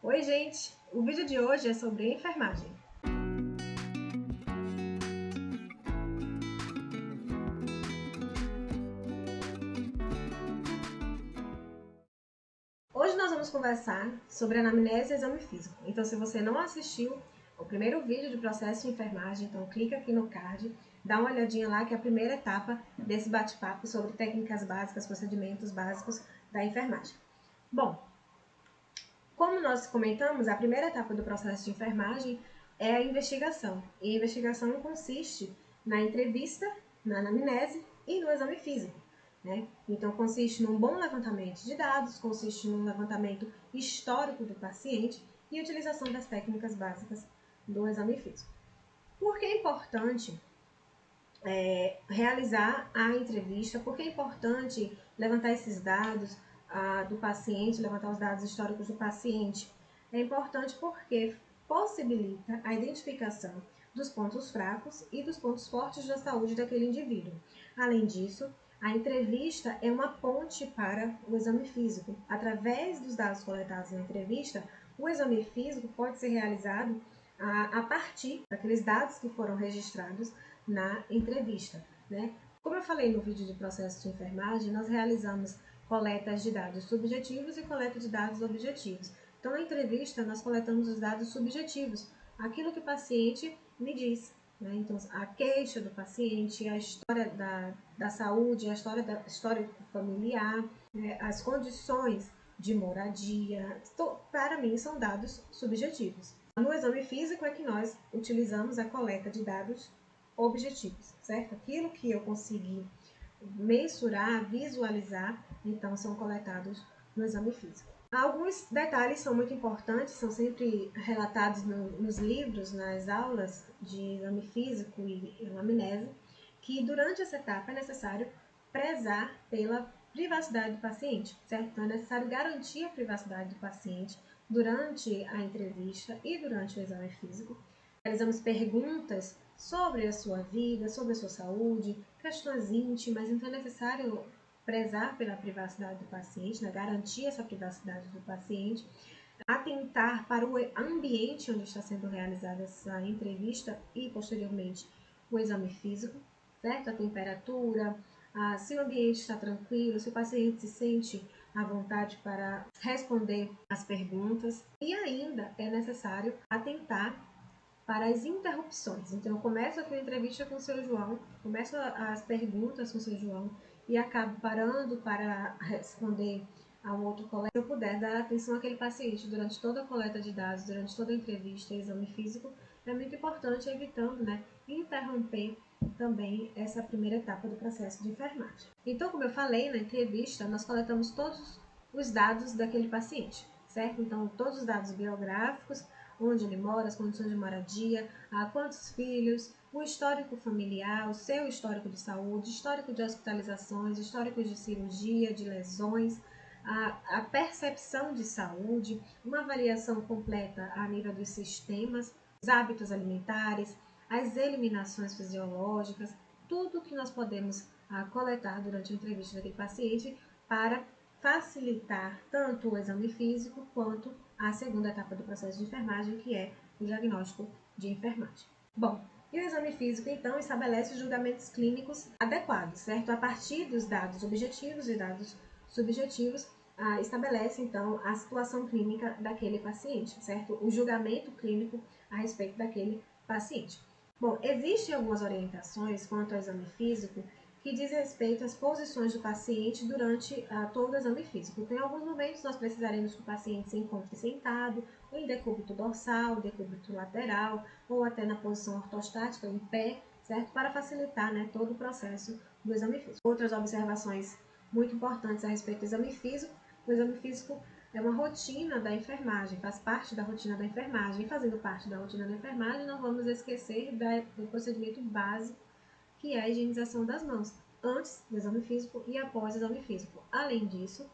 Oi, gente! O vídeo de hoje é sobre enfermagem. Hoje nós vamos conversar sobre anamnese e exame físico. Então, se você não assistiu o primeiro vídeo de processo de enfermagem, então clica aqui no card, dá uma olhadinha lá que é a primeira etapa desse bate-papo sobre técnicas básicas, procedimentos básicos da enfermagem. Bom, como nós comentamos, a primeira etapa do processo de enfermagem é a investigação. E a investigação consiste na entrevista, na anamnese e no exame físico. Né? Então, consiste num bom levantamento de dados, consiste num levantamento histórico do paciente e utilização das técnicas básicas do exame físico. Por que é importante realizar a entrevista? Por que é importante levantar esses dados do paciente, levantar os dados históricos do paciente? É importante porque possibilita a identificação dos pontos fracos e dos pontos fortes da saúde daquele indivíduo. Além disso, a entrevista é uma ponte para o exame físico. Através dos dados coletados na entrevista, o exame físico pode ser realizado a partir daqueles dados que foram registrados na entrevista. Né? Como eu falei no vídeo de processo de enfermagem, nós realizamos coletas de dados subjetivos e coleta de dados objetivos. Então, na entrevista, nós coletamos os dados subjetivos, aquilo que o paciente me diz. Né? Então, a queixa do paciente, a história da saúde, a história familiar, né? As condições de moradia, para mim, são dados subjetivos. No exame físico é que nós utilizamos a coleta de dados objetivos, certo? Aquilo que eu consegui mensurar, visualizar, então são coletados no exame físico. Alguns detalhes são muito importantes, são sempre relatados nos livros, nas aulas de exame físico e anamnese, que durante essa etapa é necessário prezar pela privacidade do paciente, certo? Então é necessário garantir a privacidade do paciente durante a entrevista e durante o exame físico. Realizamos perguntas sobre a sua vida, sobre a sua saúde, questões íntimas, então é necessário prezar pela privacidade do paciente, né? Garantir essa privacidade do paciente, atentar para o ambiente onde está sendo realizada essa entrevista e, posteriormente, o exame físico, certo? A temperatura, se o ambiente está tranquilo, se o paciente se sente à vontade para responder as perguntas. E ainda é necessário atentar para as interrupções. Então, eu começo aqui a entrevista com o seu João, começo as perguntas com o seu João e acabo parando para responder a um outro colega. Se eu puder dar atenção àquele paciente durante toda a coleta de dados, durante toda a entrevista e exame físico, é muito importante, evitando, né, interromper também essa primeira etapa do processo de enfermagem. Então, como eu falei, na entrevista, nós coletamos todos os dados daquele paciente, certo? Então, todos os dados biográficos, onde ele mora, as condições de moradia, quantos filhos, o histórico familiar, o seu histórico de saúde, histórico de hospitalizações, históricos de cirurgia, de lesões, a percepção de saúde, uma avaliação completa a nível dos sistemas, os hábitos alimentares, as eliminações fisiológicas, tudo que nós podemos coletar durante a entrevista daquele paciente para facilitar tanto o exame físico quanto a segunda etapa do processo de enfermagem, que é o diagnóstico de enfermagem. Bom, e o exame físico, então, estabelece os julgamentos clínicos adequados, certo? A partir dos dados objetivos e dados subjetivos, estabelece, então, a situação clínica daquele paciente, certo? O julgamento clínico a respeito daquele paciente. Bom, existem algumas orientações quanto ao exame físico que diz respeito às posições do paciente durante todo o exame físico. Então, em alguns momentos, nós precisaremos que o paciente se encontre sentado, ou em decúbito dorsal, decúbito lateral, ou até na posição ortostática, em pé, certo? Para facilitar, né, todo o processo do exame físico. Outras observações muito importantes a respeito do exame físico. O exame físico é uma rotina da enfermagem, faz parte da rotina da enfermagem. E fazendo parte da rotina da enfermagem, não vamos esquecer do procedimento básico, que é a higienização das mãos, antes do exame físico e após o exame físico. Além disso,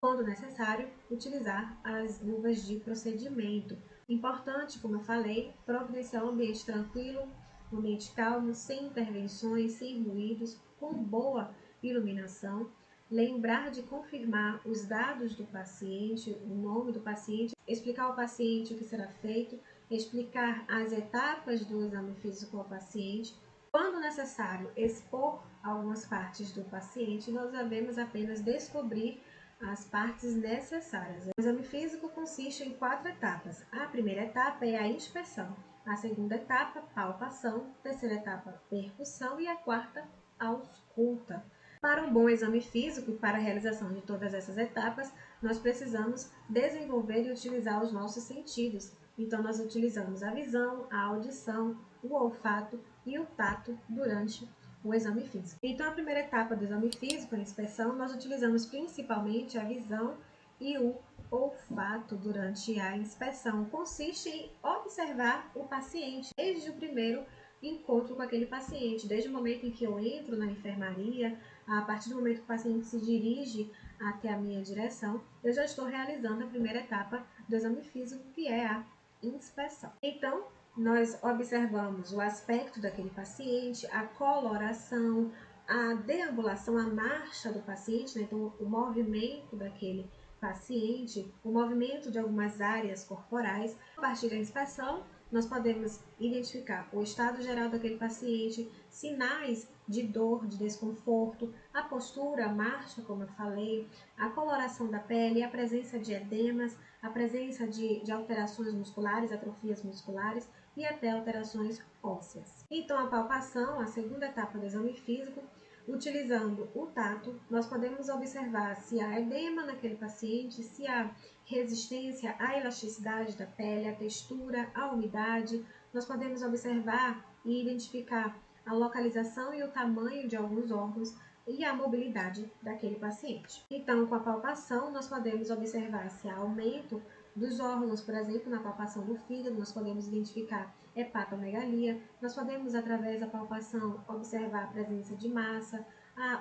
quando necessário, utilizar as luvas de procedimento. Importante, como eu falei, providenciar um ambiente tranquilo, um ambiente calmo, sem intervenções, sem ruídos, com boa iluminação. lembrar de confirmar os dados do paciente, o nome do paciente, explicar ao paciente o que será feito, explicar as etapas do exame físico ao paciente. Quando necessário expor algumas partes do paciente, nós devemos apenas descobrir as partes necessárias. O exame físico consiste em 4 etapas. A primeira etapa é a inspeção, a segunda etapa, palpação, a terceira etapa, percussão e a quarta, ausculta. Para um bom exame físico e para a realização de todas essas etapas, nós precisamos desenvolver e utilizar os nossos sentidos. Então, nós utilizamos a visão, a audição, o olfato e o tato durante o exame físico. Então, a primeira etapa do exame físico, a inspeção, nós utilizamos principalmente a visão e o olfato durante a inspeção. Consiste em observar o paciente desde o primeiro encontro com aquele paciente, desde o momento em que eu entro na enfermaria, a partir do momento que o paciente se dirige até a minha direção, eu já estou realizando a primeira etapa do exame físico, que é a inspeção. Então, nós observamos o aspecto daquele paciente, a coloração, a deambulação, a marcha do paciente, né? Então o movimento daquele paciente, o movimento de algumas áreas corporais. A partir da inspeção, nós podemos identificar o estado geral daquele paciente, sinais de dor, de desconforto, a postura, a marcha, como eu falei, a coloração da pele, a presença de edemas, a presença de alterações musculares, atrofias musculares e até alterações ósseas. Então, a palpação, a segunda etapa do exame físico, utilizando o tato, nós podemos observar se há edema naquele paciente, se há resistência à elasticidade da pele, a textura, a umidade. Nós podemos observar e identificar a localização e o tamanho de alguns órgãos e a mobilidade daquele paciente. Então, com a palpação, nós podemos observar se há aumento dos órgãos, por exemplo, na palpação do fígado, nós podemos identificar hepatomegalia, nós podemos, através da palpação, observar a presença de massa,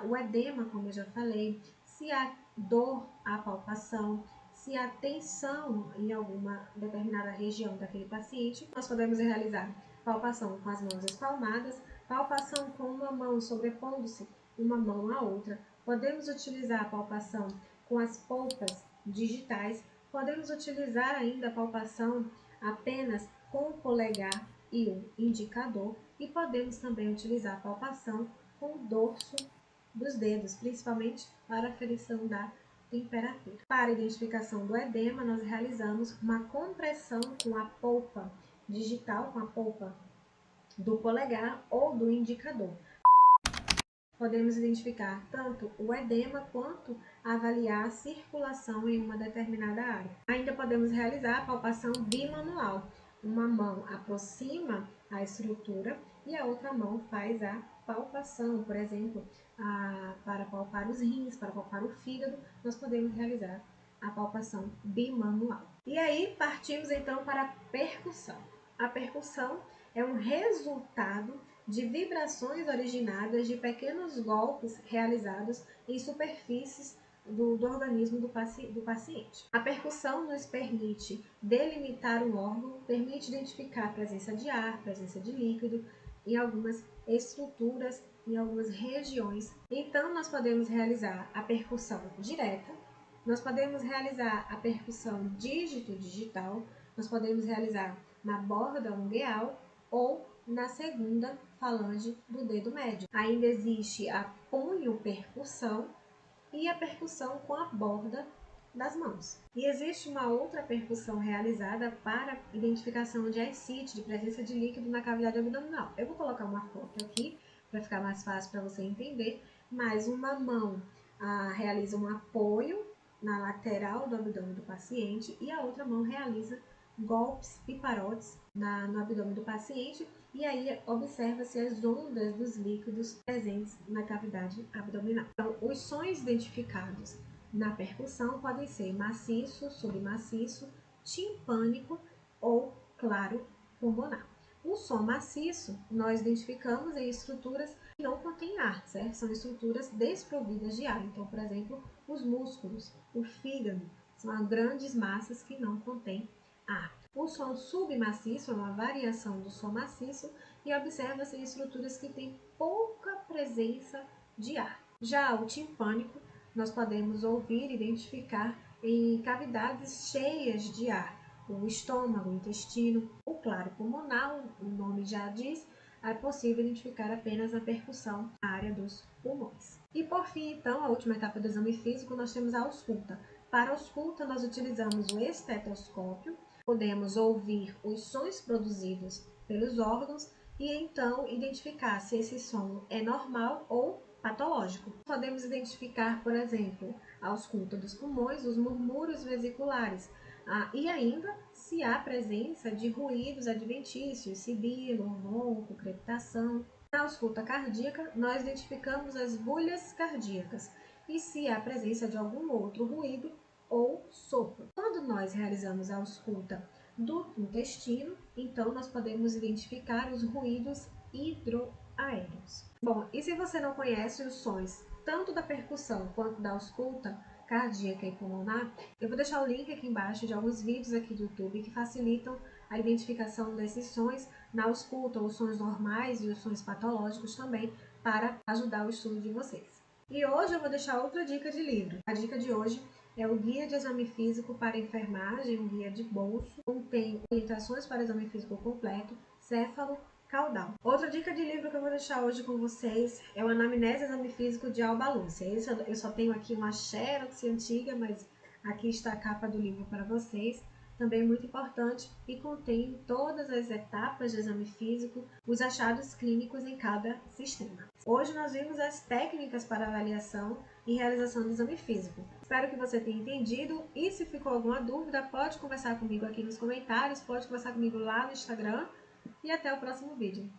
o edema, como eu já falei, se há dor à palpação, se há tensão em alguma determinada região daquele paciente. Nós podemos realizar palpação com as mãos espalmadas, palpação com uma mão sobrepondo-se uma mão à outra. Podemos utilizar a palpação com as polpas digitais. Podemos utilizar ainda a palpação apenas com o polegar e o indicador. E podemos também utilizar a palpação com o dorso dos dedos, principalmente para a aferição da temperatura. Para a identificação do edema, nós realizamos uma compressão com a polpa digital, com a polpa do polegar ou do indicador. Podemos identificar tanto o edema quanto avaliar a circulação em uma determinada área. Ainda podemos realizar a palpação bimanual. Uma mão aproxima a estrutura e a outra mão faz a palpação, por exemplo, para palpar os rins, para palpar o fígado, nós podemos realizar a palpação bimanual. E aí partimos então para a percussão. A percussão é um resultado de vibrações originadas de pequenos golpes realizados em superfícies do organismo do paciente. A percussão nos permite delimitar um órgão, permite identificar a presença de ar, presença de líquido em algumas estruturas, em algumas regiões. Então, nós podemos realizar a percussão direta, nós podemos realizar a percussão dígito-digital, nós podemos realizar na borda ungueal ou na segunda falange do dedo médio. Ainda existe a punho-percussão e a percussão com a borda das mãos. E existe uma outra percussão realizada para identificação de ascite, de presença de líquido na cavidade abdominal. Eu vou colocar uma foto aqui para ficar mais fácil para você entender, mas uma mão realiza um apoio na lateral do abdômen do paciente e a outra mão realiza golpes piparotes no abdômen do paciente e aí observa-se as ondas dos líquidos presentes na cavidade abdominal. Então, os sons identificados na percussão podem ser maciço, submaciço, timpânico ou claro pulmonar. O som maciço nós identificamos em estruturas que não contêm ar, certo? São estruturas desprovidas de ar. Então, por exemplo, os músculos, o fígado, são grandes massas que não contêm ar. O som submaciço é uma variação do som maciço e observa-se em estruturas que têm pouca presença de ar. Já o timpânico nós podemos ouvir e identificar em cavidades cheias de ar, o estômago, o intestino, o claro pulmonar, o nome já diz, é possível identificar apenas a percussão na área dos pulmões. E por fim, então, a última etapa do exame físico, nós temos a ausculta. Para a ausculta, nós utilizamos o estetoscópio, podemos ouvir os sons produzidos pelos órgãos e então identificar se esse som é normal ou patológico. Podemos identificar, por exemplo, a ausculta dos pulmões, os murmúrios vesiculares, e ainda se há presença de ruídos adventícios, sibilo, ronco, crepitação. Na ausculta cardíaca, nós identificamos as bolhas cardíacas e se há presença de algum outro ruído ou sopro. Quando nós realizamos a ausculta do intestino, então nós podemos identificar os ruídos hidroaéreos. Bom, e se você não conhece os sons tanto da percussão quanto da ausculta cardíaca e pulmonar, eu vou deixar o link aqui embaixo de alguns vídeos aqui do YouTube que facilitam a identificação desses sons na ausculta, os sons normais e os sons patológicos também, para ajudar o estudo de vocês. E hoje eu vou deixar outra dica de livro. A dica de hoje é o Guia de Exame Físico para Enfermagem, um guia de bolso, contém orientações para exame físico completo, céfalo, caudal. Outra dica de livro que eu vou deixar hoje com vocês é o Anamnese Exame Físico de Alba Lúcia. Esse eu só tenho aqui uma xerox antiga, mas aqui está a capa do livro para vocês. Também muito importante e contém todas as etapas de exame físico, os achados clínicos em cada sistema. Hoje nós vimos as técnicas para avaliação e realização do exame físico. Espero que você tenha entendido e se ficou alguma dúvida, pode conversar comigo aqui nos comentários, pode conversar comigo lá no Instagram e até o próximo vídeo.